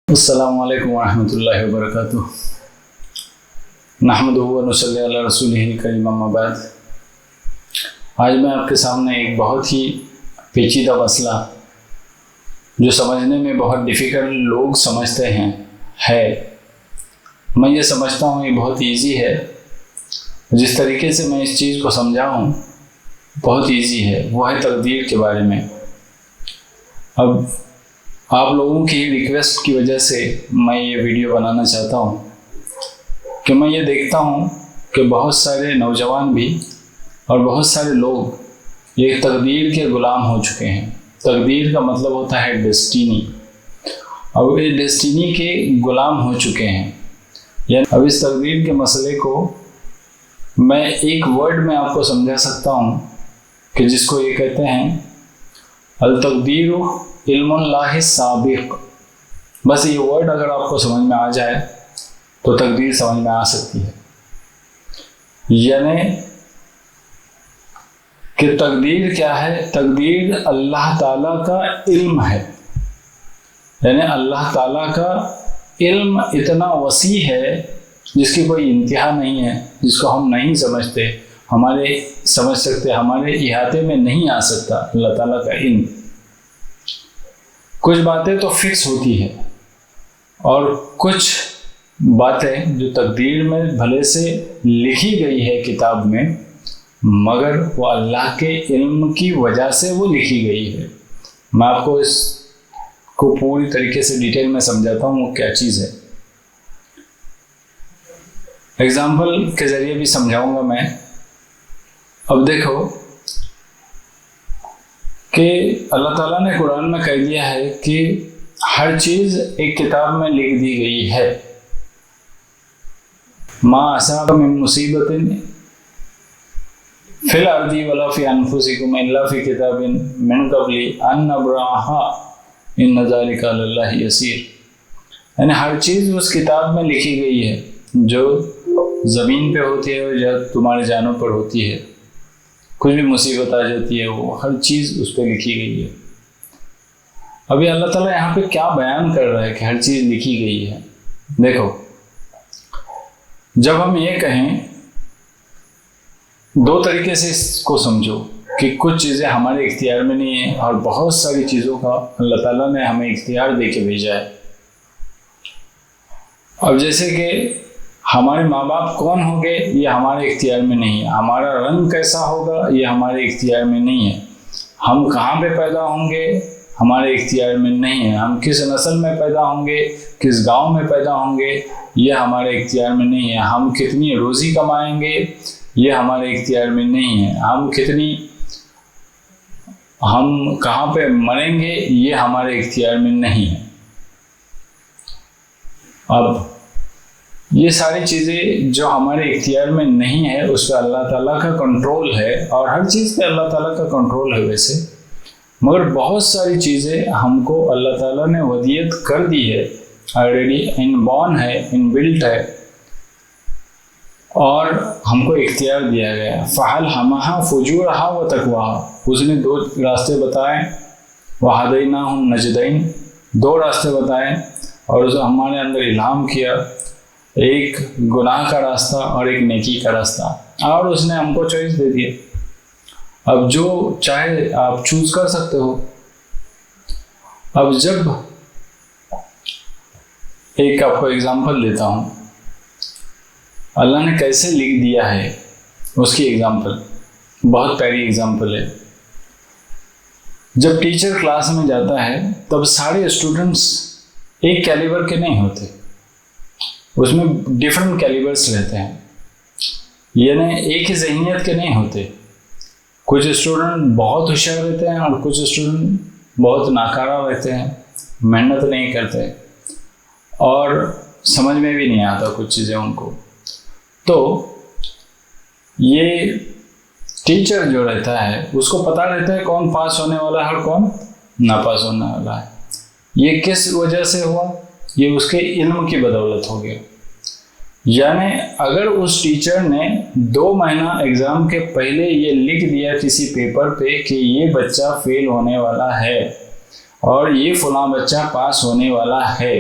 अस्सलामु अलैकुम वरहमतुल्लाहि वबरकातुह। नहमदुहु व नुसल्ली अला रसूलिहिल करीम, अम्मा बाद। आज मैं आपके सामने एक बहुत ही पेचीदा मसला, जो समझने में बहुत डिफ़िकल्ट लोग समझते हैं, मैं ये समझता हूँ ये बहुत इजी है। जिस तरीके से मैं इस चीज़ को समझाऊँ बहुत इजी है, वो है तकदीर के बारे में। अब आप लोगों की रिक्वेस्ट की वजह से मैं ये वीडियो बनाना चाहता हूँ कि मैं ये देखता हूँ कि बहुत सारे नौजवान भी और बहुत सारे लोग ये तकदीर के ग़ुलाम हो चुके हैं। तकदीर का मतलब होता है डेस्टिनी। अब ये डेस्टिनी के ग़ुलाम हो चुके हैं। यानी अब इस तकदीर के मसले को मैं एक वर्ड में आपको समझा सकता हूँ कि जिसको ये कहते हैं अल तकदीरु इल्मुल्लाहि साबिक़। बस ये वर्ड अगर आपको समझ में आ जाए तो तकदीर समझ में आ सकती है। यानी कि तकदीर क्या है? तकदीर अल्लाह ताला का इल्म है। यानी अल्लाह ताला का इल्म इतना वसी है जिसकी कोई इंतहा नहीं है, जिसको हम नहीं समझते, समझ सकते, हमारे इहाते में नहीं आ सकता। अल्लाह ताला का इल्म, कुछ बातें तो फिक्स होती है और कुछ बातें जो तकदीर में भले से लिखी गई है किताब में, मगर वो अल्लाह के इल्म की वजह से वो लिखी गई है। मैं आपको इसको पूरी तरीके से डिटेल में समझाता हूँ वो क्या चीज़ है। एग्जाम्पल के ज़रिए भी समझाऊंगा मैं। अब देखो कि अल्लाह ताला ने कुरान में कह दिया है कि हर चीज़ एक किताब में लिख दी गई है। मा असाब मिन मुसीबतिन फिल अर्दी वला फी अनफुसिकुम इल्ला फी किताबिन मिन क़ब्ली अन नब्रअहा इन्न ज़ालिका अलल्लाहि यसीर। यानी हर चीज़ उस किताब में लिखी गई है, जो ज़मीन पे होती है और जो तुम्हारे जानों पर होती है। कुछ भी मुसीबत आ जाती है, वो हर चीज़ उस पर लिखी गई है। अभी अल्लाह ताला यहाँ पे क्या बयान कर रहा है कि हर चीज़ लिखी गई है। देखो, जब हम ये कहें, दो तरीके से इसको समझो कि कुछ चीज़ें हमारे इख्तियार में नहीं है और बहुत सारी चीज़ों का अल्लाह ताला ने हमें इख्तियार दे के भेजा है। अब जैसे कि हमारे माँ बाप कौन होंगे ये हमारे इख्तियार में नहीं है, हमारा रंग कैसा होगा ये हमारे इख्तियार में नहीं है, हम कहाँ पे पैदा होंगे हमारे इख्तियार में नहीं है, हम किस नस्ल में पैदा होंगे, किस गांव में पैदा होंगे ये हमारे इख्तियार में नहीं है, हम कितनी रोज़ी कमाएंगे ये हमारे इख्तियार में नहीं है, हम कहाँ पे मरेंगे ये हमारे इख्तियार में नहीं है। अब ये सारी चीज़ें जो हमारे इख्तियार में नहीं है उस पर अल्लाह ताला का कंट्रोल है, और हर चीज़ पे अल्लाह ताला का कंट्रोल है वैसे, मगर बहुत सारी चीज़ें हमको अल्लाह ताला ने वदियत कर दी है, ऑलरेडी इनबॉर्न है, इनबिल्ट है, और हमको इख्तियार दिया गया है। फ़हल हमाहा फुजूरहा व तकवाहा, उसने दो रास्ते बताए, वहदैनाहुन नजदैन, दो रास्ते बताए और उसे हमारे अंदर इल्हाम किया, एक गुनाह का रास्ता और एक नेकी का रास्ता, और उसने हमको चॉइस दे दिया। अब जो चाहे आप चूज कर सकते हो। अब जब एक आपको एग्जांपल देता हूँ, अल्लाह ने कैसे लिख दिया है उसकी एग्जांपल, बहुत प्यारी एग्जांपल है। जब टीचर क्लास में जाता है तब सारे स्टूडेंट्स एक कैलिबर के नहीं होते, उसमें डिफरेंट कैलिबर्स रहते हैं, यानी एक ही ज़हनियत के नहीं होते। कुछ स्टूडेंट बहुत होशियार रहते हैं और कुछ स्टूडेंट बहुत नाकारा रहते हैं, मेहनत नहीं करते और समझ में भी नहीं आता कुछ चीज़ें उनको। तो ये टीचर जो रहता है उसको पता रहता है कौन पास होने वाला है और कौन नापास होने वाला है। ये किस वजह से हुआ? ये उसके इल्म की बदौलत हो गया। यानी अगर उस टीचर ने 2 महीना एग्ज़ाम के पहले ये लिख दिया किसी पेपर पे कि ये बच्चा फेल होने वाला है और ये फलां बच्चा पास होने वाला है,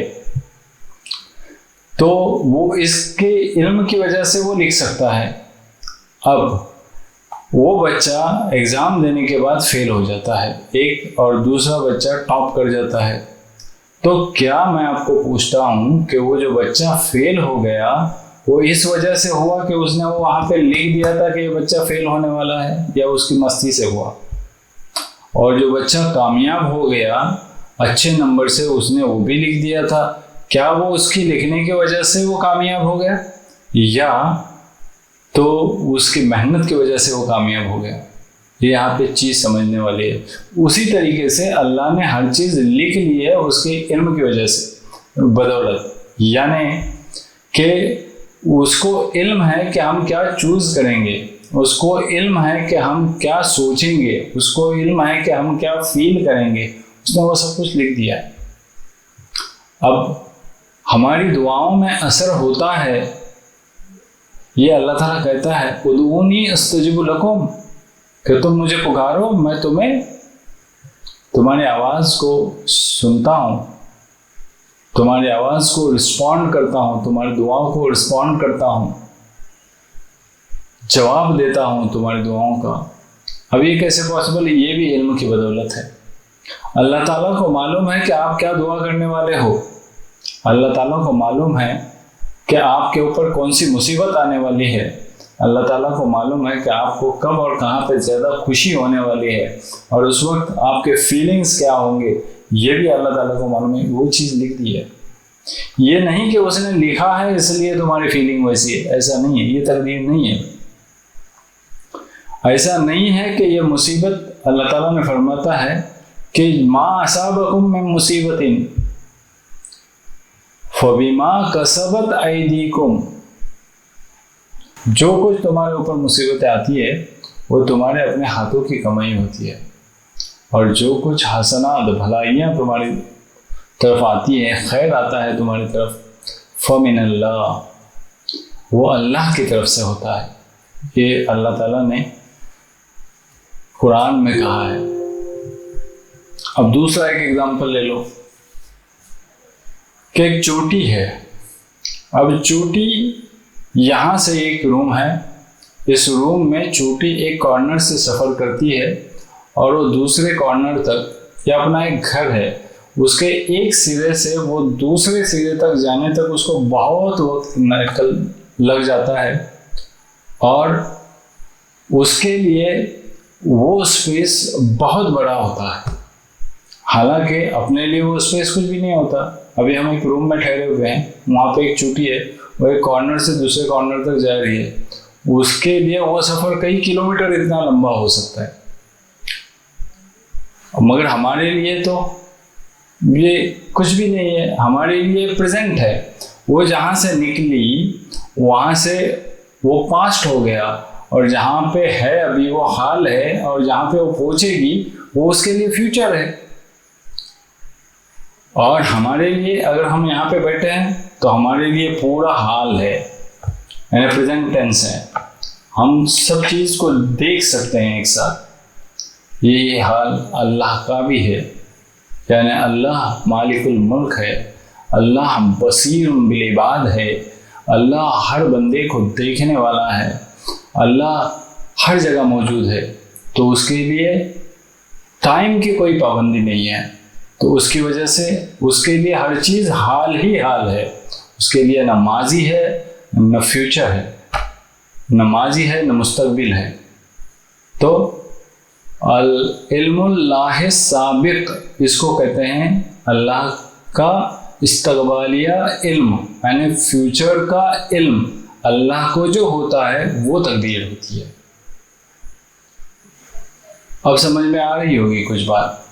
तो वो इसके इल्म की वजह से वो लिख सकता है। अब वो बच्चा एग्ज़ाम देने के बाद फेल हो जाता है एक, और दूसरा बच्चा टॉप कर जाता है। तो क्या मैं आपको पूछता हूँ कि वो जो बच्चा फेल हो गया वो इस वजह से हुआ कि उसने वो वहाँ पे लिख दिया था कि ये बच्चा फेल होने वाला है, या उसकी मस्ती से हुआ? और जो बच्चा कामयाब हो गया अच्छे नंबर से, उसने वो भी लिख दिया था, क्या वो उसकी लिखने की वजह से वो कामयाब हो गया, या तो उसकी मेहनत की वजह से वो कामयाब हो गया? ये यहाँ पे चीज़ समझने वाली है। उसी तरीके से अल्लाह ने हर चीज़ लिख ली है उसके इल्म की वजह से, बदौलत, यानी कि उसको इल्म है कि हम क्या चूज़ करेंगे, उसको इल्म है कि हम क्या सोचेंगे, उसको इल्म है कि हम क्या फील करेंगे, उसने वो सब कुछ लिख दिया है। अब हमारी दुआओं में असर होता है, ये अल्लाह ताला कहता है उदऊनी अस्तजिब लकुम, कि तुम मुझे पुकारो मैं तुम्हें तुम्हारी आवाज़ को सुनता हूँ, तुम्हारी आवाज़ को रिस्पॉन्ड करता हूँ, तुम्हारी दुआओं को रिस्पॉन्ड करता हूँ, जवाब देता हूँ तुम्हारी दुआओं का। अब ये कैसे पॉसिबल? ये भी इल्म की बदौलत है। अल्लाह ताला को मालूम है कि आप क्या दुआ करने वाले हो, अल्लाह ताला को मालूम है कि आपके ऊपर कौन सी मुसीबत आने वाली है, अल्लाह ताला को मालूम है कि आपको कब और कहाँ पे ज़्यादा खुशी होने वाली है, और उस वक्त आपके फीलिंग्स क्या होंगे, ये भी अल्लाह ताला को मालूम है। वो चीज़ लिख दी है। ये नहीं कि उसने लिखा है इसलिए तुम्हारी फीलिंग वैसी है, ऐसा नहीं है। ये तकदीर नहीं है। ऐसा नहीं है कि ये मुसीबत, अल्लाह ताला ने फरमाता है कि मा असाबकुम मिन मुसीबतिन फबिमा कसबत ऐदीकुम, जो कुछ तुम्हारे ऊपर मुसीबतें आती है वो तुम्हारे अपने हाथों की कमाई होती है, और जो कुछ हसनात भलाइयाँ तुम्हारी तरफ आती है, खैर आता है तुम्हारी तरफ, फमिनल्लाह, वो अल्लाह की तरफ से होता है। ये अल्लाह ताला ने कुरान में कहा है। अब दूसरा एक एग्जांपल ले लो कि एक चोटी है। अब चोटी, यहाँ से एक रूम है, इस रूम में चोटी एक कॉर्नर से सफ़र करती है और वो दूसरे कॉर्नर तक, या अपना एक घर है, उसके एक सिरे से वो दूसरे सिरे तक जाने तक उसको बहुत वक्त लग जाता है, और उसके लिए वो स्पेस बहुत बड़ा होता है। हालांकि अपने लिए वो स्पेस कुछ भी नहीं होता। अभी हम एक रूम में ठहरे हुए हैं, वहाँ पे एक चोटी है, वो एक कॉर्नर से दूसरे कॉर्नर तक जा रही है, उसके लिए वो सफ़र कई किलोमीटर इतना लंबा हो सकता है। मगर हमारे लिए तो ये कुछ भी नहीं है, हमारे लिए प्रेजेंट है। वो जहाँ से निकली वहाँ से वो पास्ट हो गया, और जहाँ पे है अभी वो हाल है, और जहाँ पे वो पहुँचेगी वो उसके लिए फ्यूचर है। और हमारे लिए, अगर हम यहाँ पे बैठे हैं तो हमारे लिए पूरा हाल है, यानी प्रेजेंट टेंस है। हम सब चीज़ को देख सकते हैं एक साथ। ये हाल अल्लाह का भी है, यानी अल्लाह मालिकुल मुल्क है, अल्लाह बसीर बिल इबाद है, अल्लाह हर बंदे को देखने वाला है, अल्लाह हर जगह मौजूद है। तो उसके लिए टाइम की कोई पाबंदी नहीं है, तो उसकी वजह से उसके लिए हर चीज़ हाल ही हाल है। उसके लिए न माजी है न फ्यूचर है, न माजी है न मुस्तकबिल है। तो अल इल्मुल्लाह साबिक, इसको कहते हैं अल्लाह का इस्तक़बालिया इल्म, यानी फ्यूचर का इल्म। अल्लाह को जो होता है वो तकदीर होती है। अब समझ में आ रही होगी कुछ बात।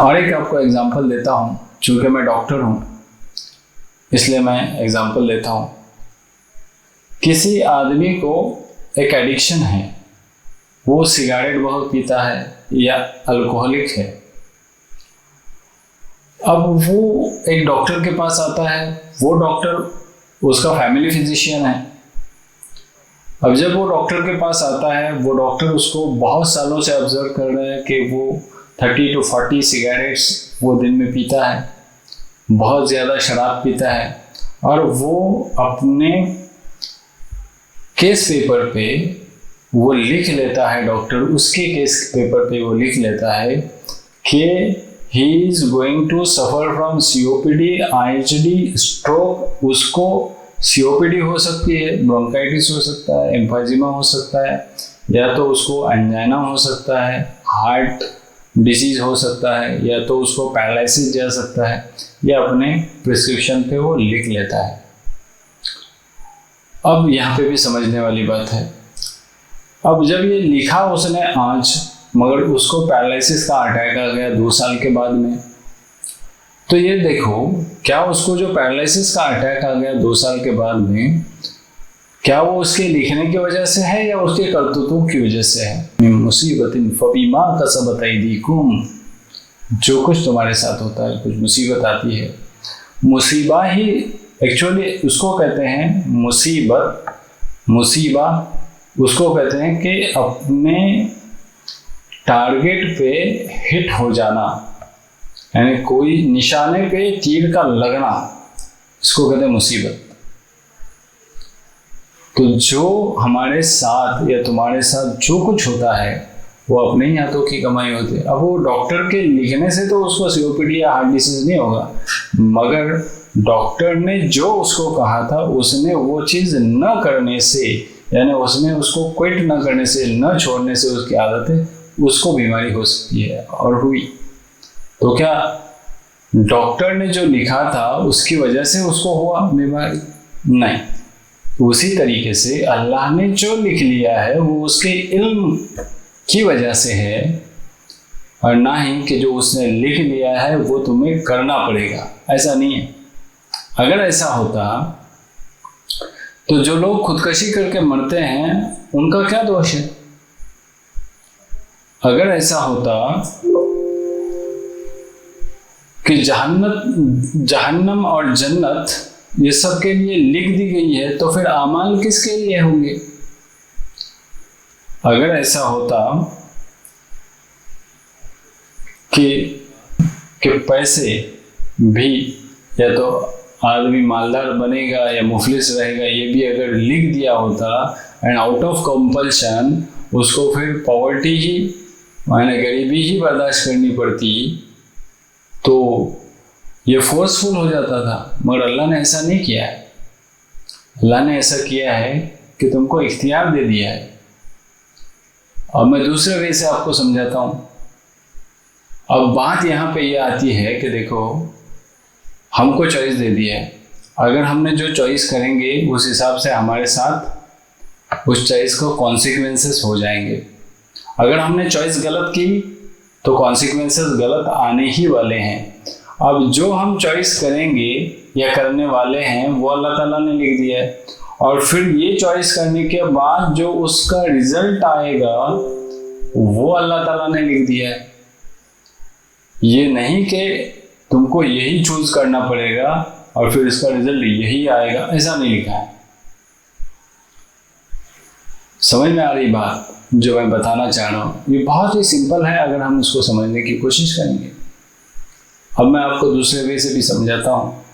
और एक आपको एग्जांपल देता हूँ, चूँकि मैं डॉक्टर हूँ इसलिए मैं एग्जांपल देता हूँ। किसी आदमी को एक एडिक्शन है, वो सिगरेट बहुत पीता है या अल्कोहलिक है। अब वो एक डॉक्टर के पास आता है, वो डॉक्टर उसका फैमिली फिजिशियन है। अब जब वो डॉक्टर के पास आता है, वो डॉक्टर उसको बहुत सालों से ऑब्जर्व कर रहा है कि वो 30 to 40 सिगरेट्स वो दिन में पीता है, बहुत ज़्यादा शराब पीता है, और वो अपने केस पेपर पे वो लिख लेता है, डॉक्टर उसके केस पेपर पे वो लिख लेता है कि he is going to suffer from COPD, IHD, stroke. उसको COPD हो सकती है, ब्रोंकाइटिस हो सकता है, एम्फाइजिमा हो सकता है, या तो उसको एंजाइना हो सकता है, हार्ट डिजीज हो सकता है, या तो उसको पैरालिसिस जा सकता है, या अपने प्रिस्क्रिप्शन पे वो लिख लेता है। अब यहाँ पे भी समझने वाली बात है, अब जब ये लिखा उसने आज, मगर उसको पैरालिसिस का अटैक आ गया 2 साल के बाद में, तो ये देखो क्या उसको जो पैरालिसिस का अटैक आ गया 2 साल के बाद में, क्या वो उसके लिखने की वजह से है या उसके करतूतों की वजह से है? मुसीबतिन फबीमा कसबत ऐदीकुम, जो कुछ तुम्हारे साथ होता है, कुछ मुसीबत आती है, मुसीबा ही एक्चुअली उसको कहते हैं मुसीबत। मुसीबा उसको कहते हैं कि अपने टारगेट पे हिट हो जाना, यानी कोई निशाने पे तीर का लगना, इसको कहते हैं मुसीबत। तो जो हमारे साथ या तुम्हारे साथ जो कुछ होता है वो अपने ही हाथों की कमाई होती है। अब वो डॉक्टर के लिखने से तो उसको COPD या हार्ट डिसीज नहीं होगा, मगर डॉक्टर ने जो उसको कहा था उसने वो चीज़ न करने से, यानी उसने उसको क्विट न करने से, न छोड़ने से उसकी आदतें, उसको बीमारी हो सकती है और हुई। तो क्या डॉक्टर ने जो लिखा था उसकी वजह से उसको हुआ बीमारी? नहीं। उसी तरीके से अल्लाह ने जो लिख लिया है वो उसके इल्म की वजह से है, और ना ही कि जो उसने लिख लिया है वो तुम्हें करना पड़ेगा, ऐसा नहीं है। अगर ऐसा होता तो जो लोग खुदकशी करके मरते हैं उनका क्या दोष है? अगर ऐसा होता कि जहन्नम और जन्नत ये सब के लिए लिख दी गई है, तो फिर आमाल किसके लिए होंगे? अगर ऐसा होता कि पैसे भी, या तो आदमी मालदार बनेगा या मुफलिस रहेगा, ये भी अगर लिख दिया होता एंड आउट ऑफ कंपल्शन उसको फिर पॉवर्टी ही, माने गरीबी ही बर्दाश्त करनी पड़ती, तो ये फोर्सफुल हो जाता था। मगर अल्लाह ने ऐसा नहीं किया है। अल्लाह ने ऐसा किया है कि तुमको इख्तियार दे दिया है। अब मैं दूसरे वे से आपको समझाता हूँ। अब बात यहाँ पे ये आती है कि देखो, हमको चॉइस दे दिया है, अगर हमने जो चॉइस करेंगे उस हिसाब से हमारे साथ उस चॉइस को कॉन्सिक्वेंसेस हो जाएंगे। अगर हमने चॉइस गलत की तो कॉन्सिक्वेंसेस गलत आने ही वाले हैं। अब जो हम चॉइस करेंगे या करने वाले हैं वो अल्लाह ताला ने लिख दिया है, और फिर ये चॉइस करने के बाद जो उसका रिजल्ट आएगा वो अल्लाह ताला ने लिख दिया है। ये नहीं कि तुमको यही चूज करना पड़ेगा और फिर इसका रिजल्ट यही आएगा, ऐसा नहीं लिखा है। समझ में आ रही बात जो मैं बताना चाह रहा हूँ? ये बहुत ही सिंपल है अगर हम इसको समझने की कोशिश करेंगे। अब मैं आपको दूसरे वे से भी समझाता हूँ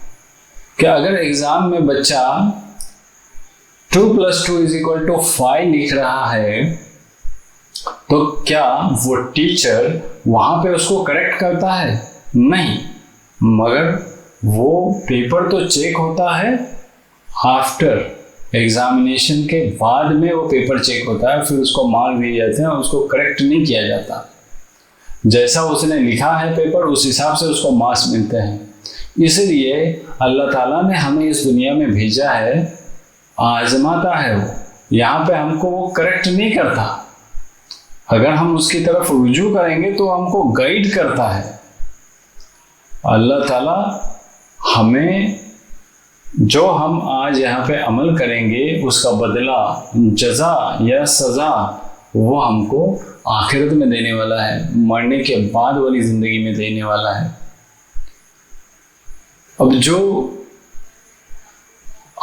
कि अगर एग्जाम में बच्चा 2 + 2 = 5 लिख रहा है, तो क्या वो टीचर वहां पे उसको करेक्ट करता है? नहीं, मगर वो पेपर तो चेक होता है आफ्टर एग्जामिनेशन के बाद में, वो पेपर चेक होता है, फिर उसको मार्क दिए जाते हैं और उसको करेक्ट नहीं किया जाता। जैसा उसने लिखा है पेपर उस हिसाब से उसको मार्क्स मिलते हैं। इसलिए अल्लाह ताला ने हमें इस दुनिया में भेजा है, आजमाता है वो, यहाँ पे हमको वो करेक्ट नहीं करता। अगर हम उसकी तरफ रुजू करेंगे तो हमको गाइड करता है। अल्लाह ताला हमें जो हम आज यहाँ पे अमल करेंगे उसका बदला, जजा या सजा, वो हमको आखिरत में देने वाला है, मरने के बाद वाली जिंदगी में देने वाला है। अब जो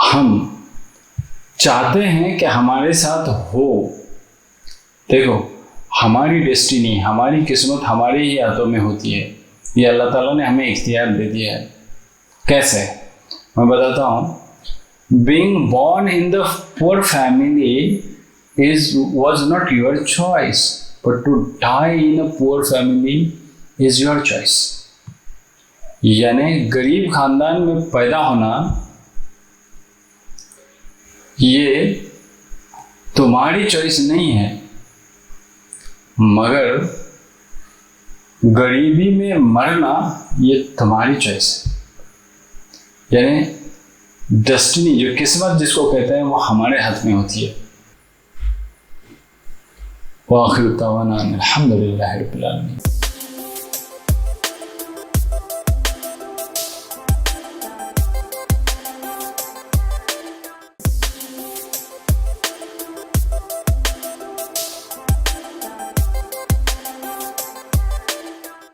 हम चाहते हैं कि हमारे साथ हो, देखो हमारी डेस्टिनी, हमारी किस्मत हमारे ही हाथों में होती है। ये अल्लाह ताला ने हमें इख्तियार दे दिया है। कैसे? मैं बताता हूँ, being born in the poor family was not your choice, but to die in a poor family is your choice. यानी गरीब खानदान में पैदा होना ये तुम्हारी चॉइस नहीं है, मगर गरीबी में मरना ये तुम्हारी चॉइस है। यानी डेस्टिनी, जो किस्मत जिसको कहते हैं, वो हमारे हाथ में होती है। वाखिर दावाना अल्हम्दुलिल्लाहि रब्बिल आलमीन।